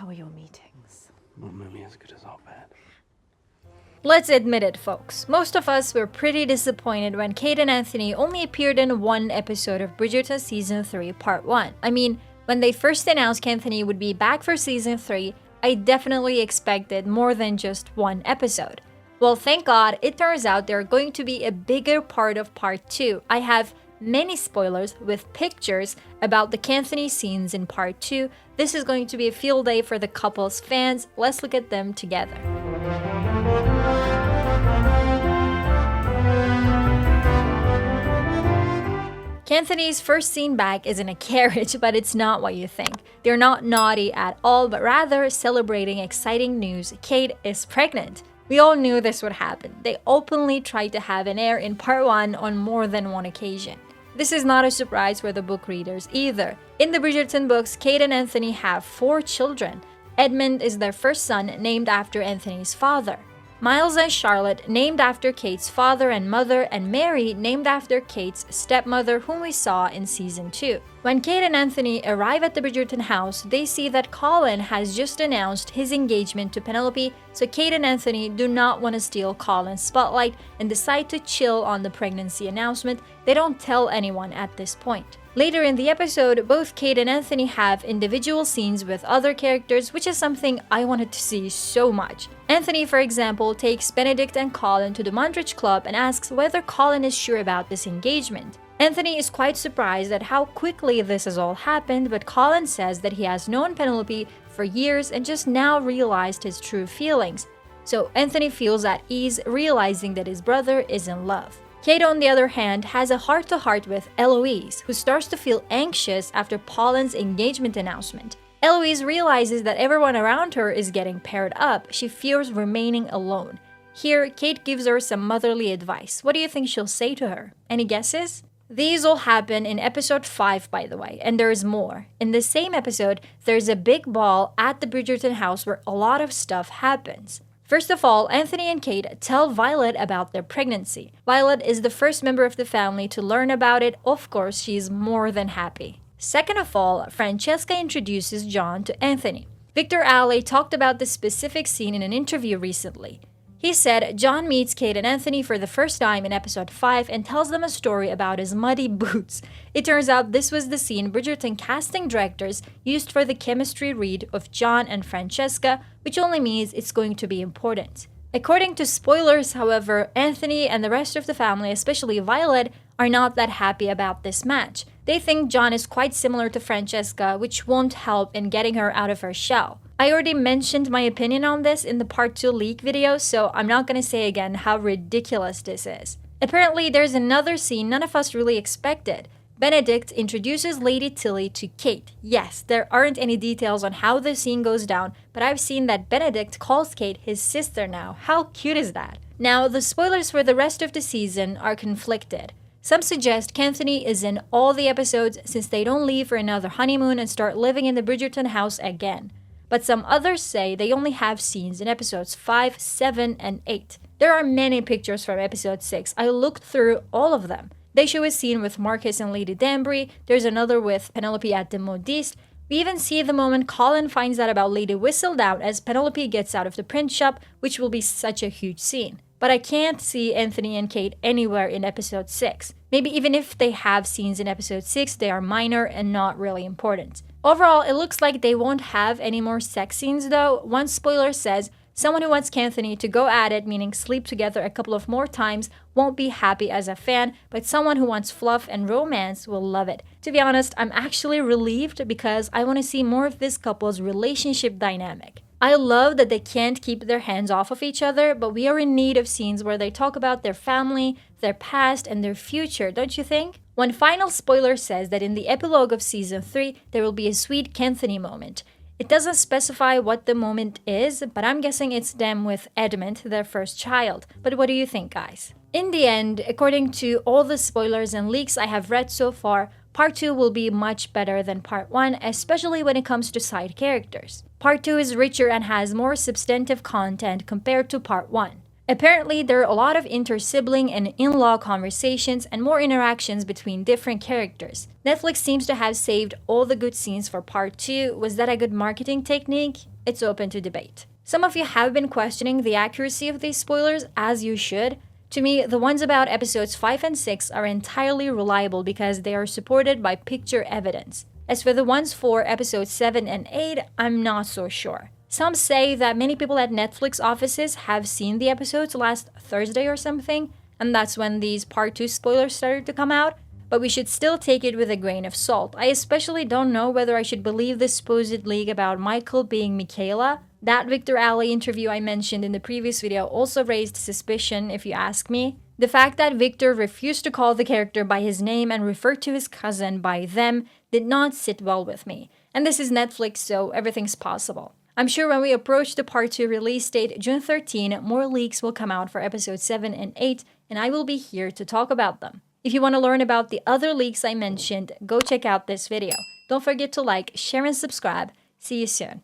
How are your meetings? Not nearly as good as our bad. Let's admit it, folks. Most of us were pretty disappointed when Kate and Anthony only appeared in one episode of Bridgerton Season 3 Part 1. I mean, when they first announced Kanthony would be back for Season 3, I definitely expected more than just one episode. Well, thank God, it turns out they're going to be a bigger part of Part 2. I have many spoilers with pictures about the Kanthony scenes in Part 2. This is going to be a field day for the couple's fans. Let's look at them together. Kanthony's first scene back is in a carriage, but it's not what you think. They're not naughty at all, but rather celebrating exciting news. Kate is pregnant. We all knew this would happen. They openly tried to have an heir in Part 1 on more than one occasion. This is not a surprise for the book readers either. In the Bridgerton books, Kate and Anthony have 4 children. Edmund is their first son, named after Anthony's father. Miles and Charlotte, named after Kate's father and mother, and Mary, named after Kate's stepmother, whom we saw in Season 2. When Kate and Anthony arrive at the Bridgerton house, they see that Colin has just announced his engagement to Penelope, so Kate and Anthony do not want to steal Colin's spotlight and decide to chill on the pregnancy announcement. They don't tell anyone at this point. Later in the episode, both Kate and Anthony have individual scenes with other characters, which is something I wanted to see so much. Anthony, for example, takes Benedict and Colin to the Mondridge Club and asks whether Colin is sure about this engagement. Anthony is quite surprised at how quickly this has all happened, but Colin says that he has known Penelope for years and just now realized his true feelings. So Anthony feels at ease, realizing that his brother is in love. Kate, on the other hand, has a heart-to-heart with Eloise, who starts to feel anxious after Colin's engagement announcement. Eloise realizes that everyone around her is getting paired up. She fears remaining alone. Here, Kate gives her some motherly advice. What do you think she'll say to her? Any guesses? These all happen in episode 5, by the way, and there's more. In the same episode, there's a big ball at the Bridgerton house where a lot of stuff happens. First of all, Anthony and Kate tell Violet about their pregnancy. Violet is the first member of the family to learn about it. Of course, she's more than happy. Second of all, Francesca introduces John to Anthony. Victor Alley talked about this specific scene in an interview recently. He said John meets Kate and Anthony for the first time in episode 5 and tells them a story about his muddy boots. It turns out this was the scene Bridgerton casting directors used for the chemistry read of John and Francesca, which only means it's going to be important. According to spoilers, however, Anthony and the rest of the family, especially Violet, are not that happy about this match. They think John is quite similar to Francesca, which won't help in getting her out of her shell. I already mentioned my opinion on this in the Part 2 leak video, so I'm not gonna say again how ridiculous this is. Apparently, there's another scene none of us really expected. Benedict introduces Lady Tilly to Kate. Yes, there aren't any details on how the scene goes down, but I've seen that Benedict calls Kate his sister now. How cute is that? Now, the spoilers for the rest of the season are conflicted. Some suggest Kanthony is in all the episodes since they don't leave for another honeymoon and start living in the Bridgerton house again. But some others say they only have scenes in episodes 5, 7, and 8. There are many pictures from episode 6. I looked through all of them. They show a scene with Marcus and Lady Danbury. There's another with Penelope at the Modiste. We even see the moment Colin finds out about Lady Whistledown as Penelope gets out of the print shop, which will be such a huge scene. But I can't see Anthony and Kate anywhere in episode 6. Maybe even if they have scenes in episode 6, they are minor and not really important. Overall, it looks like they won't have any more sex scenes though. One spoiler says, someone who wants Kanthony to go at it, meaning sleep together a couple of more times, won't be happy as a fan, but someone who wants fluff and romance will love it. To be honest, I'm actually relieved because I want to see more of this couple's relationship dynamic. I love that they can't keep their hands off of each other, but we are in need of scenes where they talk about their family, their past, and their future, don't you think? One final spoiler says that in the epilogue of Season 3, there will be a sweet Kanthony moment. It doesn't specify what the moment is, but I'm guessing it's them with Edmund, their first child. But what do you think, guys? In the end, according to all the spoilers and leaks I have read so far, Part 2 will be much better than Part 1, especially when it comes to side characters. Part 2 is richer and has more substantive content compared to Part 1. Apparently, there are a lot of inter-sibling and in-law conversations and more interactions between different characters. Netflix seems to have saved all the good scenes for part 2. Was that a good marketing technique? It's open to debate. Some of you have been questioning the accuracy of these spoilers, as you should. To me, the ones about episodes 5 and 6 are entirely reliable because they are supported by picture evidence. As for the ones for episodes 7 and 8, I'm not so sure. Some say that many people at Netflix offices have seen the episodes last Thursday or something, and that's when these part 2 spoilers started to come out, but we should still take it with a grain of salt. I especially don't know whether I should believe this supposed leak about Michael being Michaela. That Victor Alley interview I mentioned in the previous video also raised suspicion, if you ask me. The fact that Victor refused to call the character by his name and referred to his cousin by them did not sit well with me. And this is Netflix, so everything's possible. I'm sure when we approach the part 2 release date, June 13, more leaks will come out for episodes 7 and 8, and I will be here to talk about them. If you want to learn about the other leaks I mentioned, go check out this video. Don't forget to like, share, and subscribe. See you soon.